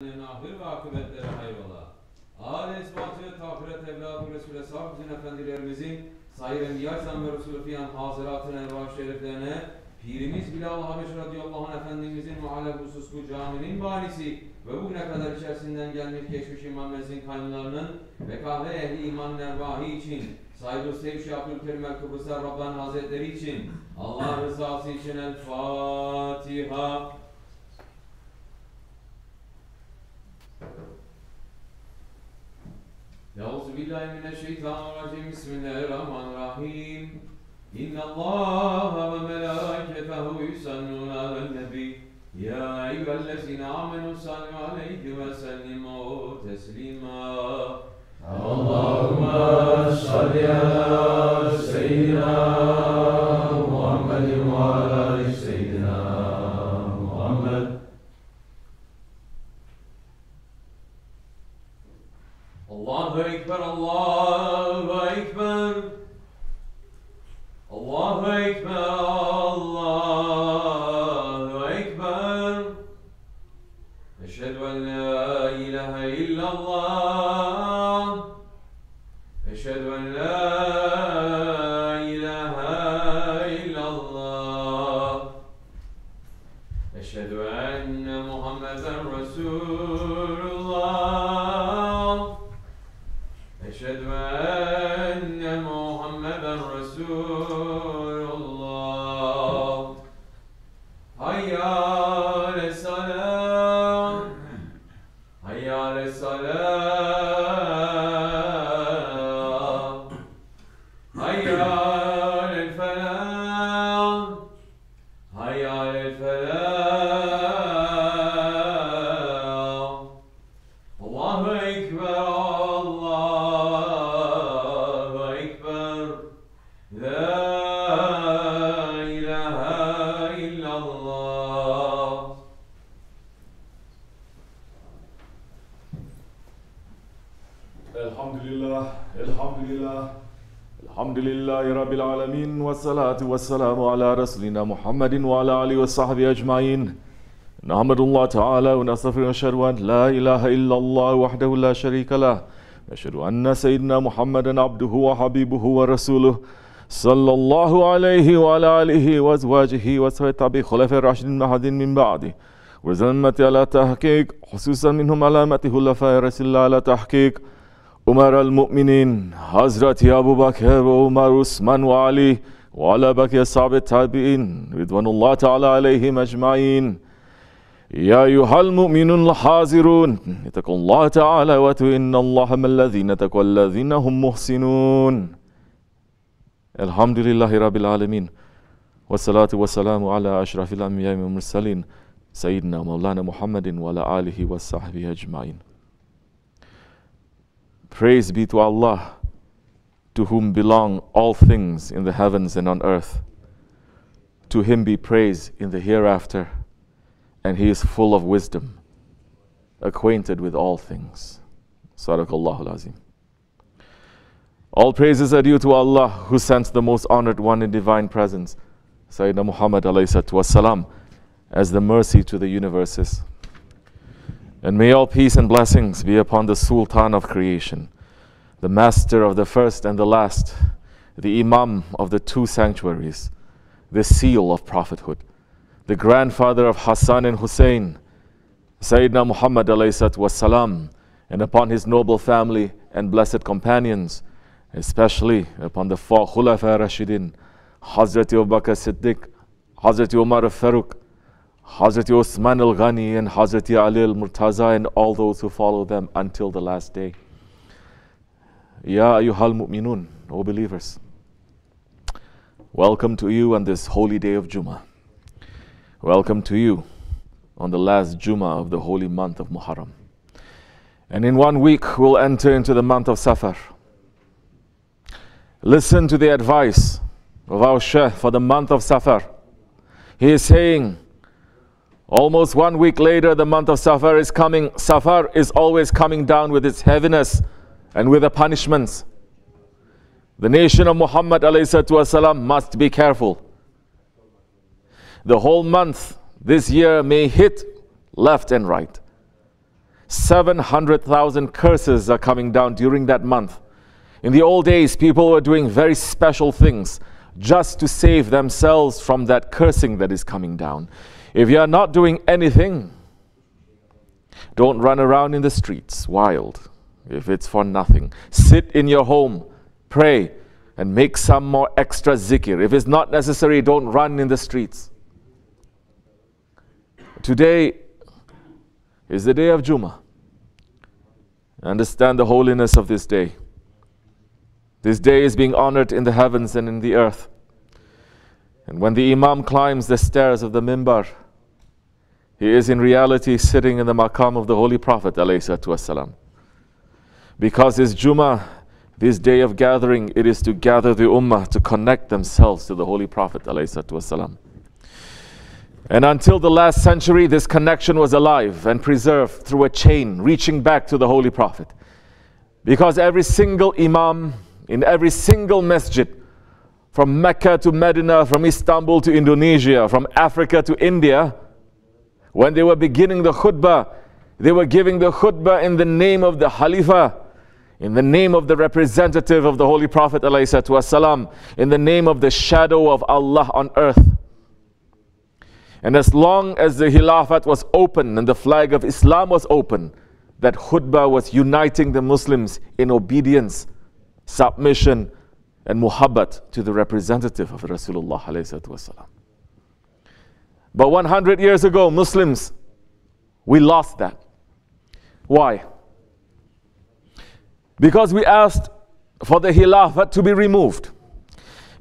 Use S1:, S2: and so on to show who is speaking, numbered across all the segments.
S1: Ahir ve akıbetleri hayrola. Âl-i esbatı ve tahiret evladı Resulü Sahibulsaif efendilerimizin sayır enbiyaçtan ve Resulü fiyan hazıratın ervah şeriflerine Pirimiz Bilal Habeş radıyallahu anh efendimizin muhalef hususku caminin banisi ve bugüne kadar içerisinden gelmiş geçmiş imam-ı kaynlarının ve kahve ehli imanın ervahı için SahibulSaif Şeyh Abdulkerim el-Kibrisi Rabbani Hazretleri için Allah rızası için El Fatiha. Euzubillahimineşşeytanirracim. Bismillahirrahmanirrahim. İnnallâhe ve melâiketehu yusallûne alennebi. Ya eyyühellezine âmenû sallu aleyhi ve sellimû teslîmâ. Allahümme salli ala seyyidina Muhammedin ve ala ali seyyidina Muhammed. Allahu Ekber, Allahu Ekber. Allahu Ekber, Allahu Ekber. Eşhedü en la ilahe illallah. Eşhedü en la ilahe illallah. Eşhedü enne Muhammeden Resulullah. Eşhedü enne Muhammeden Resulullah. Hayyâle salâh. Hayyâle salâh. Hayyâle felâh. Hayyâle felâh. Allahu Ekber, Allahu Ekber. La ilahe illallah.
S2: Elhamdülillah, elhamdülillah. Elhamdülillahi Rabbil alemin. Ve salatu ve selamu ala Resulina Muhammedin ve ala alihi ve sahbihi ecmain. Nahmedullah Teala ve nestağfiru ve neşhedü en la ilahe illallah vahdehu la şerike lah. Ve neşhedü enne seyyidina Muhammeden abduhu ve habibuhu ve resuluhu sallallahu aleyhi ve ala alihi ve ezvacihi ve sahbihi Khalifah Raşidin Mahadin min ba'di. Ve zemmeti ala tahkik, hususan minhum alameti hulefai Resulullah ala tahkik. Umar el-Mu'minin, Hazreti Abu Bakr ve Umar, Osman ve Ali ve ala bakiye sahabe tabi'in ridvanullah Teala aleyhim ecmain. Ya eyyuhal mu'minun hazirun ittaqullaha Teala ve tu'innallaha mellezine tekvellezine hum muhsinun. Elhamdülillahi Rabbil alemin. Ve salatu ve selamu ala eşrafil enbiya'i ve mursalin Seyyidina Mevlana Muhammedin ve ala alihi ve sahbihi ecmain. Praise be to Allah, to whom belong all things in the heavens and on earth. To him be praise in the hereafter, and he is full of wisdom, acquainted with all things. Sadaqallahul Azim. All praises are due to Allah, who sent the most honored one in divine presence, Sayyidina Muhammad alayhi salatu wassalam, as the mercy to the universes. And may all peace and blessings be upon the Sultan of creation, the master of the first and the last, the Imam of the two sanctuaries, the seal of prophethood, the grandfather of Hassan and Hussein, Sayyidina Muhammad alayhi salatu wassalam, and upon his noble family and blessed companions, especially upon the four Khulafa Rashidin, Hazreti Abu Bakr Siddiq, Hazreti Umar al-Faruq, Hazreti Osman al-Ghani, and Hazreti Ali al-Murtaza, and all those who follow them until the last day. Ya ayyuhal mu'minun, O believers, welcome to you on this holy day of Jummah. Welcome to you on the last Jummah of the holy month of Muharram. And in 1 week we'll enter into the month of Safar. Listen to the advice of our Shaykh for the month of Safar. He is saying, almost 1 week later, the month of Safar is coming. Safar is always coming down with its heaviness and with the punishments. The nation of Muhammad ﷺ must be careful. The whole month this year may hit left and right. 700,000 curses are coming down during that month. In the old days, people were doing very special things just to save themselves from that cursing that is coming down. If you are not doing anything, don't run around in the streets wild if it's for nothing. Sit in your home, pray, and make some more extra zikr. If it's not necessary, don't run in the streets. Today is the day of Jummah. Understand the holiness of this day. This day is being honored in the heavens and in the earth. And when the Imam climbs the stairs of the mimbar, he is in reality sitting in the maqam of the Holy Prophet ﷺ. Because his Jummah, this day of gathering, it is to gather the Ummah to connect themselves to the Holy Prophet ﷺ. And until the last century, this connection was alive and preserved through a chain reaching back to the Holy Prophet. Because every single Imam in every single masjid, from Mecca to Medina, from Istanbul to Indonesia, from Africa to India, when they were beginning the khutbah, they were giving the khutbah in the name of the Khalifah, in the name of the representative of the Holy Prophet ﷺ, in the name of the shadow of Allah on earth. And as long as the Khilafat was open and the flag of Islam was open, that khutbah was uniting the Muslims in obedience, submission, and muhabbat to the representative of Rasulullah ﷺ. But 100 years ago, Muslims, we lost that. Why? Because we asked for the Khilafat to be removed.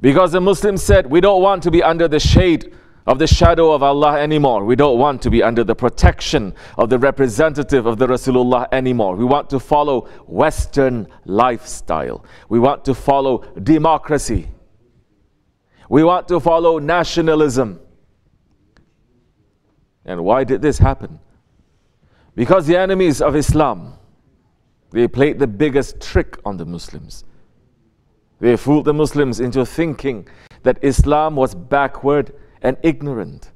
S2: Because the Muslims said, we don't want to be under the shade of the shadow of Allah anymore. We don't want to be under the protection of the representative of the Rasulullah anymore. We want to follow Western lifestyle. We want to follow democracy. We want to follow nationalism. And why did this happen? Because the enemies of Islam, they played the biggest trick on the Muslims. They fooled the Muslims into thinking that Islam was backward and ignorant,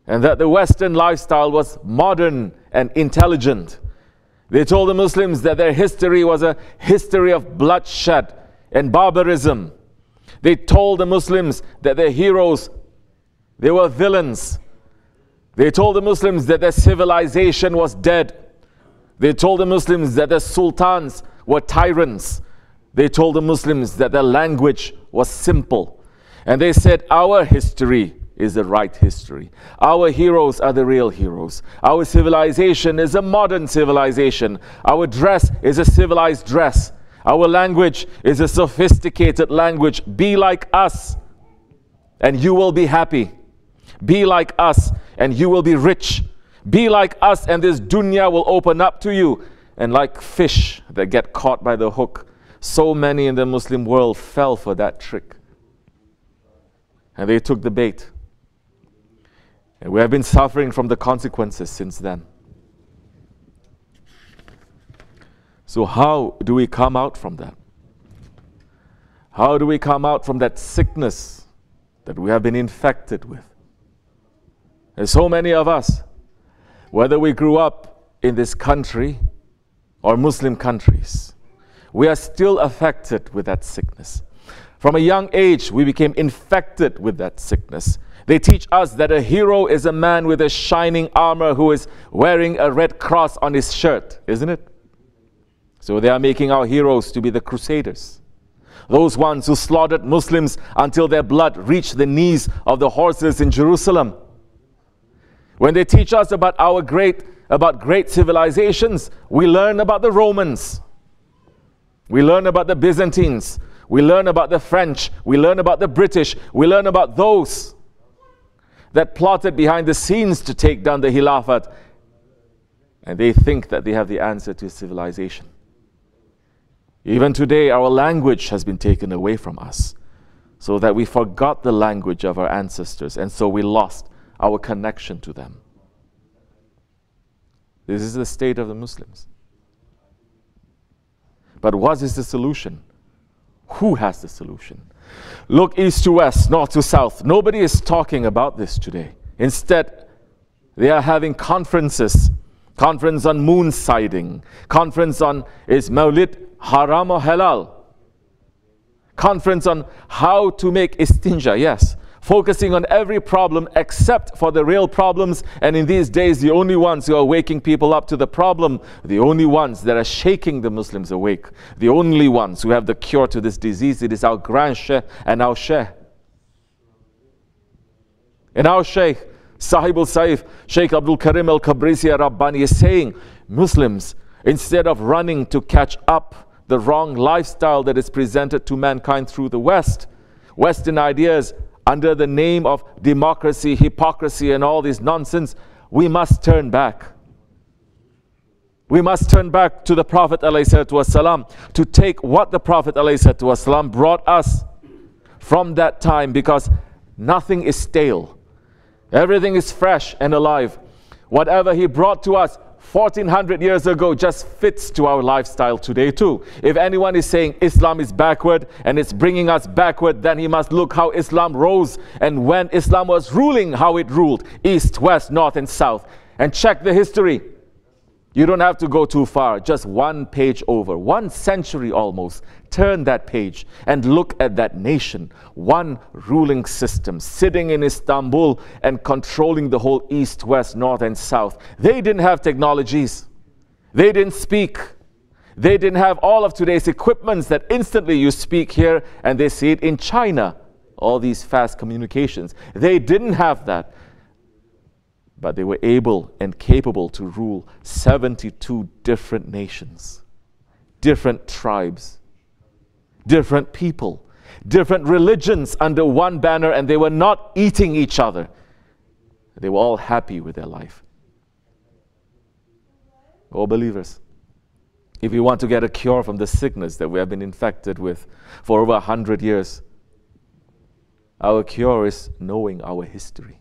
S2: and that the Western lifestyle was modern and intelligent. They told the Muslims that their history was a history of bloodshed and barbarism. They told the Muslims that their heroes, they were villains. They told the Muslims that their civilization was dead. They told the Muslims that their sultans were tyrants. They told the Muslims that their language was simple. And they said, our history is the right history. Our heroes are the real heroes. Our civilization is a modern civilization. Our dress is a civilized dress. Our language is a sophisticated language. Be like us and you will be happy. Be like us and you will be rich. Be like us and this dunya will open up to you. And like fish that get caught by the hook, so many in the Muslim world fell for that trick. And they took the bait. And we have been suffering from the consequences since then. So how do we come out from that? How do we come out from that sickness that we have been infected with? And so many of us, whether we grew up in this country or Muslim countries, we are still affected with that sickness. From a young age, we became infected with that sickness. They teach us that a hero is a man with a shining armor who is wearing a red cross on his shirt, isn't it? So they are making our heroes to be the crusaders. Those ones who slaughtered Muslims until their blood reached the knees of the horses in Jerusalem. When they teach us about great civilizations, we learn about the Romans. We learn about the Byzantines. We learn about the French. We learn about the British. We learn about those that plotted behind the scenes to take down the Khilafat. And they think that they have the answer to civilization. Even today, our language has been taken away from us, so that we forgot the language of our ancestors, and so we lost our connection to them. This is the state of the Muslims. But what is the solution? Who has the solution? Look east to west, north to south. Nobody is talking about this today. Instead, they are having conferences conference on moon sighting, conference on is Mawlid haram or halal, conference on how to make istinja, yes, focusing on every problem except for the real problems. And in these days, the only ones who are waking people up to the problem, the only ones that are shaking the Muslims awake, the only ones who have the cure to this disease, it is our grand Sheikh and our Sheikh. And our Shaykh, SahibulSaif, Shaykh Abdulkerim al-Kibrisi al-Rabbani is saying, Muslims, instead of running to catch up the wrong lifestyle that is presented to mankind through the West, Western ideas, under the name of democracy, hypocrisy, and all this nonsense, we must turn back. We must turn back to the Prophet ﷺ to take what the Prophet ﷺ brought us from that time, because nothing is stale. Everything is fresh and alive. Whatever he brought to us 1400 years ago just fits to our lifestyle today too. If anyone is saying Islam is backward and it's bringing us backward, then he must look how Islam rose and when Islam was ruling, how it ruled, east, west, north and south. And check the history. You don't have to go too far, just one page over, 1 century almost. Turn that page and look at that nation. One ruling system sitting in Istanbul and controlling the whole east, west, north and south. They didn't have technologies. They didn't speak. They didn't have all of today's equipments that instantly you speak here and they see it in China. All these fast communications. They didn't have that. But they were able and capable to rule 72 different nations, different tribes, different people, different religions under one banner, and they were not eating each other. They were all happy with their life. Oh believers, if you want to get a cure from the sickness that we have been infected with for over 100 years, our cure is knowing our history.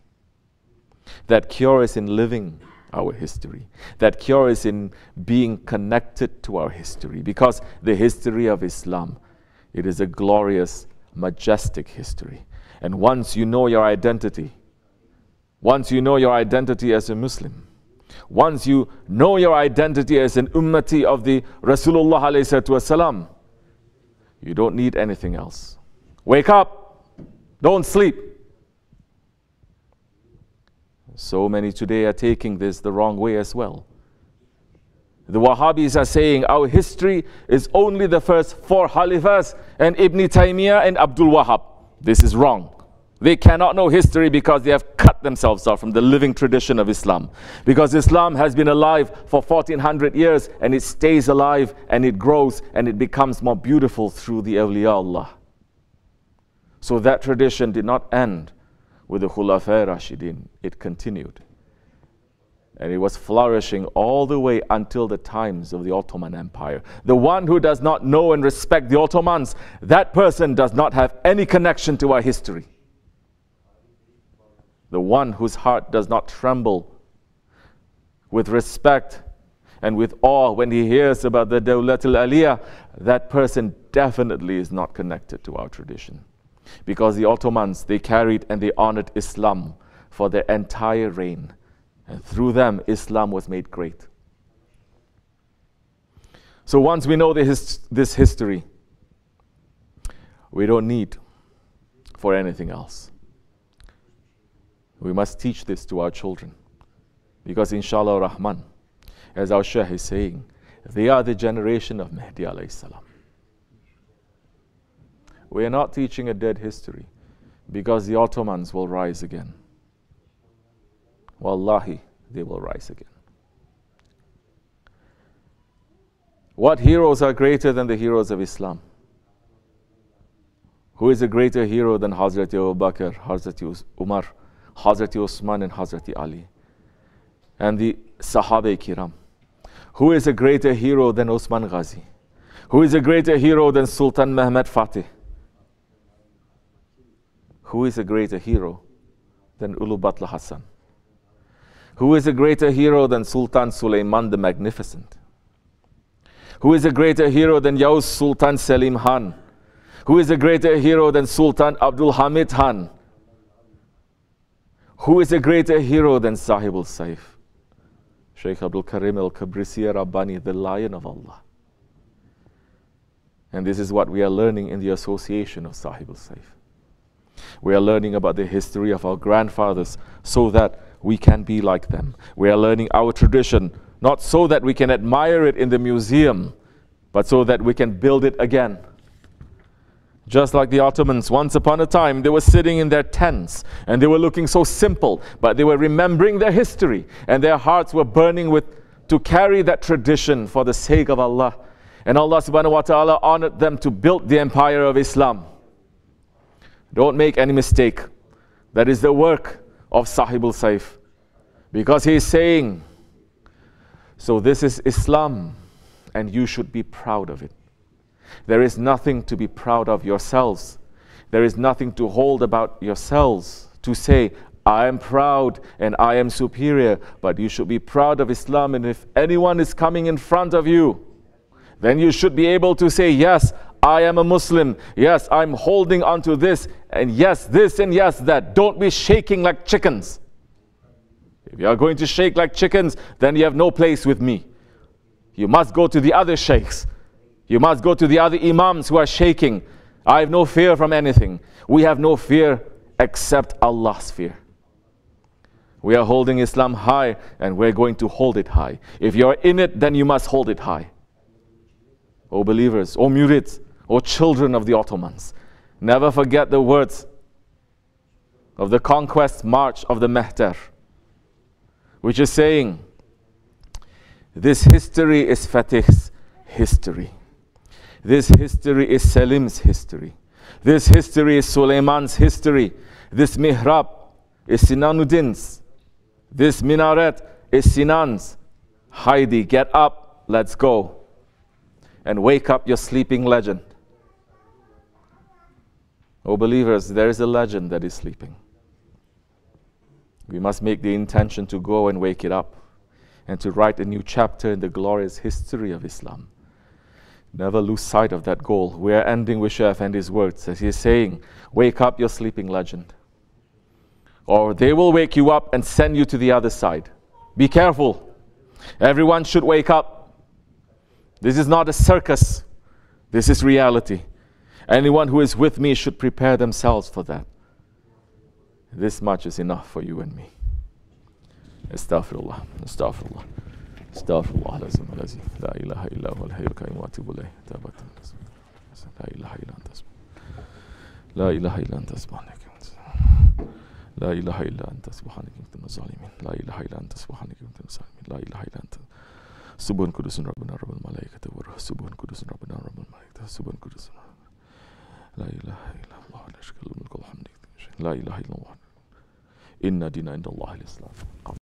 S2: That cure is in living our history. That cure is in being connected to our history. Because the history of Islam, it is a glorious, majestic history. And once you know your identity, once you know your identity as a Muslim, once you know your identity as an ummati of the Rasulullah ﷺ, you don't need anything else. Wake up, don't sleep. So many today are taking this the wrong way as well. The Wahhabis are saying our history is only the first 4 Khalifahs and Ibn Taymiyyah and Abdul Wahhab. This is wrong. They cannot know history because they have cut themselves off from the living tradition of Islam. Because Islam has been alive for 1400 years and it stays alive and it grows and it becomes more beautiful through the awliya Allah. So that tradition did not end with the Khulafa Rashidin. It continued. And it was flourishing all the way until the times of the Ottoman Empire. The one who does not know and respect the Ottomans, that person does not have any connection to our history. The one whose heart does not tremble with respect and with awe when he hears about the Dawlat al-Aliyah, that person definitely is not connected to our tradition. Because the Ottomans, they carried and they honored Islam for their entire reign. And through them, Islam was made great. So once we know this history, we don't need for anything else. We must teach this to our children. Because inshallah Rahman, as our Shaykh is saying, they are the generation of Mahdi alayhi salam. We are not teaching a dead history because the Ottomans will rise again. Wallahi, they will rise again. What heroes are greater than the heroes of Islam? Who is a greater hero than Hazrat Abu Bakr, Hazrat Umar, Hazrat Osman and Hazrat Ali? And the Sahaba-i-Kiram. Who is a greater hero than Osman Ghazi? Who is a greater hero than Sultan Mehmed Fatih? Who is a greater hero than Ulu Batla Hassan? Who is a greater hero than Sultan Suleiman the Magnificent? Who is a greater hero than Yaus Sultan Selim Khan? Who is a greater hero than Sultan Abdul Hamid Khan? Who is a greater hero than SahibulSaif? Shaykh Abdulkerim al-Kibrisi Rabbani, the Lion of Allah. And this is what we are learning in the association of SahibulSaif. We are learning about the history of our grandfathers so that we can be like them. We are learning our tradition, not so that we can admire it in the museum, but so that we can build it again. Just like the Ottomans, once upon a time, they were sitting in their tents and they were looking so simple, but they were remembering their history and their hearts were burning to carry that tradition for the sake of Allah. And Allah subhanahu wa ta'ala honored them to build the empire of Islam. Don't make any mistake. That is the work of SahibulSaif. Because he is saying, so this is Islam and you should be proud of it. There is nothing to be proud of yourselves. There is nothing to hold about yourselves to say, I am proud and I am superior. But you should be proud of Islam, and if anyone is coming in front of you, then you should be able to say, yes, I am a Muslim. Yes, I'm holding on to this. And yes, this and yes, that. Don't be shaking like chickens. If you are going to shake like chickens, then you have no place with me. You must go to the other sheikhs. You must go to the other imams who are shaking. I have no fear from anything. We have no fear except Allah's fear. We are holding Islam high and we're going to hold it high. If you're in it, then you must hold it high. O believers, O murids, O children of the Ottomans, never forget the words of the conquest march of the Mehter, which is saying, this history is Fatih's history. This history is Selim's history. This history is Suleiman's history. This mihrab is Sinanuddin's. This minaret is Sinan's. Heidi, get up, let's go. And wake up your sleeping legend. O believers, there is a legend that is sleeping. We must make the intention to go and wake it up and to write a new chapter in the glorious history of Islam. Never lose sight of that goal. We are ending with Shaykh Efendi's words as he is saying, wake up your sleeping legend. Or they will wake you up and send you to the other side. Be careful. Everyone should wake up. This is not a circus. This is reality. Anyone who is with me should prepare themselves for that. This much is enough for you and me. Astaghfirullah. Astaghfirullah. Astaghfirullah. La ilaha illa huwa al-hayyul qayyum wa atubu ilayh. La ilaha illa anta. La ilaha illa anta subhanaka. La ilaha illa anta subhanaka wa anta zalimin. La ilaha illa anta subhanaka wa anta zalimin. La ilaha illa anta. Subhan kudusun Rabbuna Rabbul Malaikati wa Ruh. Subhan kudusun Rabbuna Rabbul Malaikati. Subhan kudusun. La ilaha illa Allah la sharika lahu mulku wa hamdu. La ilaha illa Allah. Inna dina inda Allah al-Islam.